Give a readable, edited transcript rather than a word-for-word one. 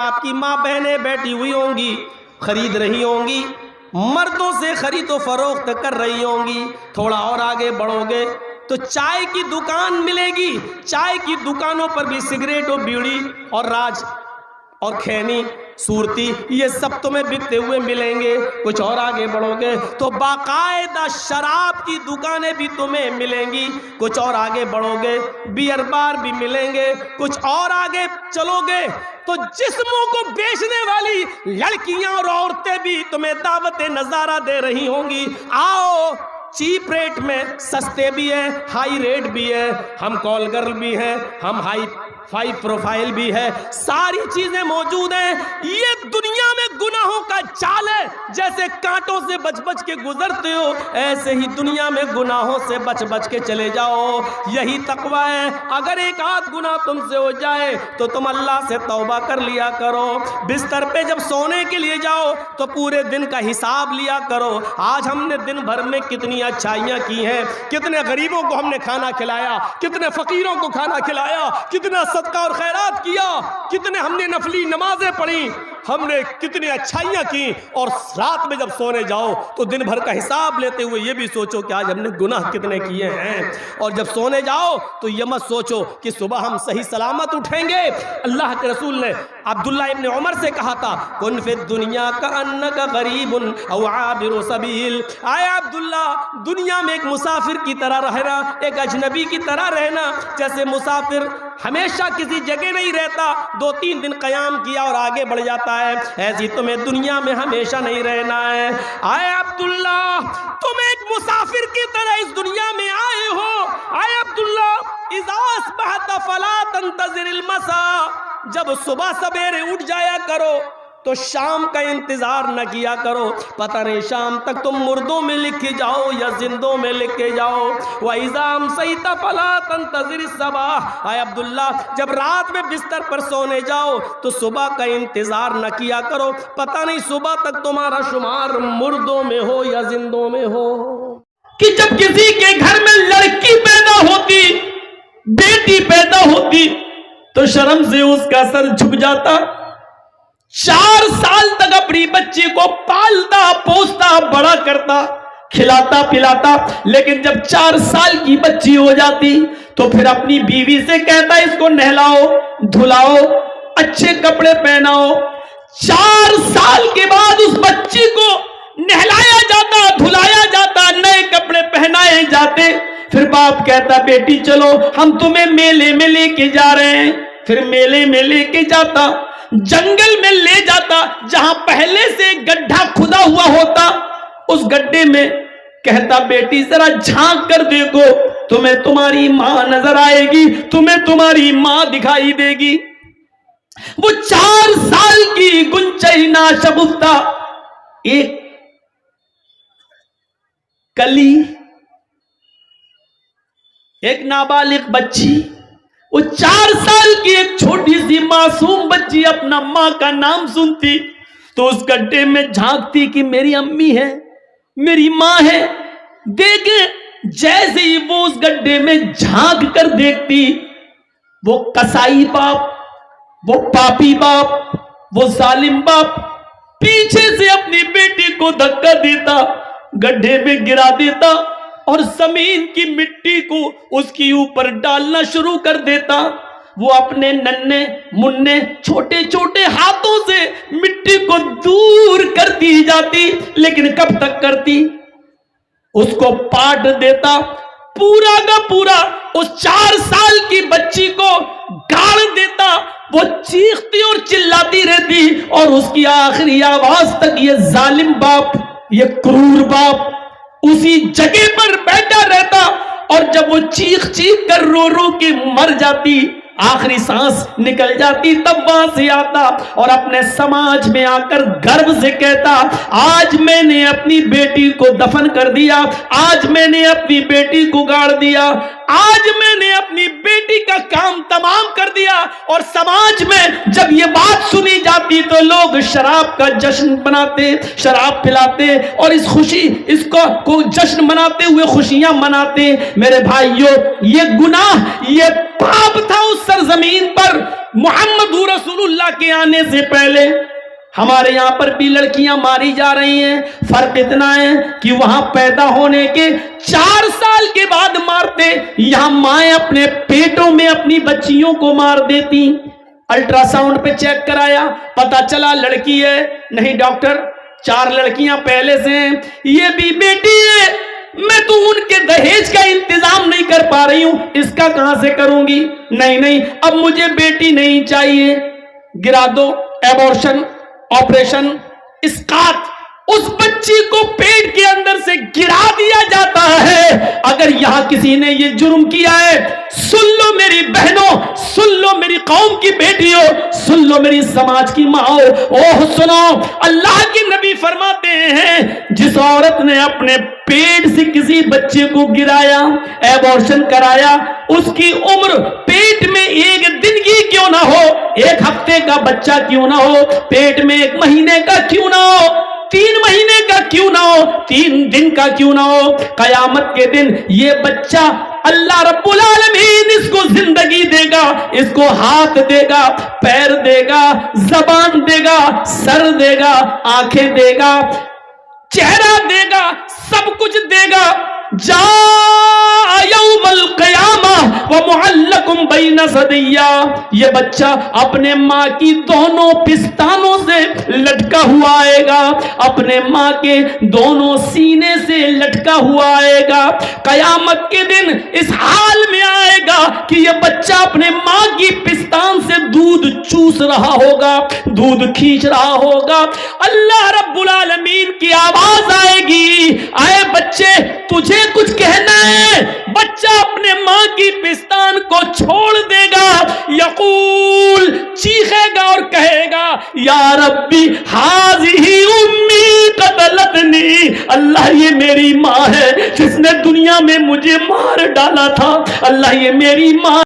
آپ کی ماں بہنیں بیٹھی ہوئی ہوں گی، خرید رہی ہوں گی، مردوں سے خرید و فروخت کر رہی ہوں گی. تھوڑا اور آگے بڑھو گے تو چائے کی دکان ملے گی. چائے کی دکانوں پر بھی سگریٹ اور بیڑی اور راج اور کھینی صورتی یہ سب تمہیں بکتے ہوئے ملیں گے. کچھ اور آگے بڑھو گے تو باقاعدہ شراب کی دکانیں بھی تمہیں ملیں گی. کچھ اور آگے بڑھو گے بیئر بار بھی ملیں گے. کچھ اور آگے چلو گے تو جسموں کو بیچنے والی لڑکیاں اور عورتیں بھی تمہیں دعوت نظارہ دے رہی ہوں گی. آؤ چیپ ریٹ میں، سستے بھی ہیں، ہائی ریٹ بھی ہے، ہم کال گرل بھی ہیں، ہم ہائی پروفائل بھی ہے، ساری چیزیں موجود ہیں. یہ دنیا میں گناہوں کا جال ہے. جیسے کانٹوں سے بچ بچ کے گزرتے ہو ایسے ہی دنیا میں گناہوں سے بچ بچ کے چلے جاؤ. یہی تقویٰ ہے. اگر ایک آدھ گناہ تم سے ہو جائے تو تم اللہ سے توبہ کر لیا کرو. بستر پہ جب سونے کے لیے جاؤ تو پورے دن کا حساب لیا کرو. آج ہم نے دن بھر میں کتنی اچھائیاں کی ہیں، کتنے غریبوں کو ہم نے کھانا کھلایا، کتنے فقیروں کو کھانا کھلایا، کتنا صدقہ اور خیرات کیا، کتنے ہم نے نفلی نمازیں پڑھی، ہم نے کتنی اچھائیاں کی. اور رات میں جب سونے جاؤ تو دن بھر کا حساب لیتے ہوئے یہ بھی سوچو کہ آج ہم نے گناہ کتنے کیے ہیں. اور جب سونے جاؤ تو یہ مت سوچو کہ صبح ہم صحیح سلامت اٹھیں گے. اللہ کے رسول نے عبداللہ ابن عمر سے کہا تھا کن فی الدنیا کانک غریب او عابر سبیل. آئے عبداللہ دنیا میں ایک مسافر کی طرح رہنا، ایک اجنبی کی طرح رہنا. جیسے مسافر ہمیشہ کسی جگہ نہیں رہتا، 2-3 دن قیام کیا اور آگے بڑھ جاتا ہے، ایسی تمہیں دنیا میں ہمیشہ نہیں رہنا ہے. آئے عبداللہ تم ایک مسافر کی طرح اس دنیا میں آئے ہو. آئے عبداللہ اذا اصبحت فلا تنتظر المساء، جب صبح سویرے اٹھ جایا کرو تو شام کا انتظار نہ کیا کرو. پتہ نہیں شام تک تم مردوں میں لکھے جاؤ یا زندوں میں لکھے جاؤ. وَإِذَا أَمْسَيْتَ فَلَا تَنْتَظِرِ الصَّبَاحَ. اے عبداللہ جب رات میں بستر پر سونے جاؤ تو صبح کا انتظار نہ کیا کرو. پتہ نہیں صبح تک تمہارا شمار مردوں میں ہو یا زندوں میں ہو. کہ جب کسی کے گھر میں لڑکی پیدا ہوتی، بیٹی پیدا ہوتی تو شرم سے اس کا سر جھک جاتا. 4 سال تک اپنی بچی کو پالتا پوستا بڑا کرتا، کھلاتا پلاتا. لیکن جب 4 سال کی بچی ہو جاتی تو پھر اپنی بیوی سے کہتا اس کو نہلاؤ دھلاؤ اچھے کپڑے پہناؤ. 4 سال کے بعد اس بچی کو نہلایا جاتا، دھلایا جاتا، نئے کپڑے پہنائے جاتے. پھر باپ کہتا بیٹی چلو ہم تمہیں میلے میں لے کے جا رہے ہیں. پھر میلے میں لے کے جاتا، جنگل میں لے جاتا جہاں پہلے سے گڈھا کھدا ہوا ہوتا. اس گڈھے میں کہتا بیٹی ذرا جھانک کر دیکھو، تمہیں تمہاری ماں نظر آئے گی، تمہیں تمہاری ماں دکھائی دے گی. وہ 4 سال کی گنچئی ناشگفتہ ایک کلی، ایک نابالغ بچی، وہ 4 سال کی ایک چھوٹی سی معصوم بچی اپنا ماں کا نام سنتی تو اس گڈھے میں جھانکتی کہ میری امی ہے، میری ماں ہے. دیکھیں جیسے ہی وہ اس گڈھے میں جھانک کر دیکھتی، وہ قصائی باپ، وہ پاپی باپ، وہ ظالم باپ پیچھے سے اپنی بیٹی کو دھکا دیتا، گڈھے میں گرا دیتا اور زمین کی مٹی کو اس کی اوپر ڈالنا شروع کر دیتا. وہ اپنے ننھے منھے چھوٹے چھوٹے ہاتھوں سے مٹی کو دور کرتی جاتی. لیکن کب تک کرتی؟ اس کو پاٹ دیتا پورا کا پورا. اس 4 سال کی بچی کو گاڑ دیتا. وہ چیختی اور چلاتی رہتی اور اس کی آخری آواز تک یہ ظالم باپ، یہ کرور باپ اسی جگہ پر بیٹھا رہتا. اور جب وہ چیخ چیخ کر رو رو کے مر جاتی، آخری سانس نکل جاتی، تب وہاں سے آتا اور اپنے سماج میں آ کر گرو سے کہتا آج میں نے اپنی بیٹی کو دفن کر دیا، آج میں نے اپنی بیٹی کو گاڑ دیا، آج میں نے اپنی بیٹی کا کام تمام کر دیا. اور سماج میں جب یہ بات سنی جاتی بھی تو لوگ شراب کا جشن بناتے، شراب پلاتے اور اس خوشی اس کو جشن مناتے ہوئے خوشیاں مناتے۔ میرے بھائیوں، یہ گناہ، یہ پاپ تھا اس سرزمین پر محمد رسول اللہ کے آنے سے پہلے۔ ہمارے یہاں پر بھی لڑکیاں ماری جا رہی ہیں، فرق اتنا ہے کہ وہاں پیدا ہونے کے 4 سال کے بعد مارتے، یہاں مائیں اپنے پیٹوں میں اپنی بچیوں کو مار دیتی۔ الٹرا ساؤنڈ پہ چیک کرایا، پتا چلا لڑکی ہے، نہیں ڈاکٹر 4 لڑکیاں پہلے سے ہیں، یہ بھی بیٹی ہے، میں تو ان کے دہیج کا انتظام نہیں کر پا رہی ہوں، اس کا کہاں سے کروں گی؟ نہیں، اب مجھے بیٹی نہیں چاہیے، گرا دو، ایبورشن، آپریشن، اسقاط۔ اس بچی کو پیٹ کے اندر سے گرا دیا جاتا ہے۔ اگر یہاں کسی نے یہ جرم کیا ہے، سن لو میری بہنوں، سن لو میری قوم کی بیٹیوں، سن لو میری سماج کی ماں، اوہ سنو، اللہ کے نبی فرماتے ہیں جس عورت نے اپنے پیٹ سے کسی بچے کو گرایا، ایبورشن کرایا، اس کی عمر پیٹ میں 1 دن کی کیوں نہ ہو، 1 ہفتے کا بچہ کیوں نہ ہو، پیٹ میں 1 مہینے کا کیوں نہ ہو، 3 مہینے کا کیوں نہ ہو، 3 دن کا کیوں نہ ہو، قیامت کے دن یہ بچہ اللہ رب العالمین اس کو زندگی دے گا، اس کو ہاتھ دے گا، پیر دے گا، زبان دے گا، سر دے گا، آنکھیں دے گا، چہرہ دے گا، سب کچھ دے گا۔ جاء یوم القیامہ ومعلقم بین ثدیہ، یہ بچہ اپنے ماں کی دونوں پستانوں سے لٹکا ہوا آئے گا، اپنے ماں کے دونوں سینے سے لٹکا ہوا آئے گا، قیامت کے دن اس حال میں آئے گا کہ یہ بچہ اپنے ماں کی پستان سے دودھ چوس رہا ہوگا، دودھ کھینچ رہا ہوگا۔ اللہ رب العالمین کی آواز آئے گی، اے بچے تجھے کچھ کہنا ہے؟ بچہ اپنے ماں کی پستان کو چھوڑ دے گا، یقول، چیخے گا اور کہے گا، یا ربی ہذہ امی قتلتنی، اللہ یہ میری ماں ہے جس نے دنیا میں مجھے مار ڈالا تھا، اللہ یہ میری ماں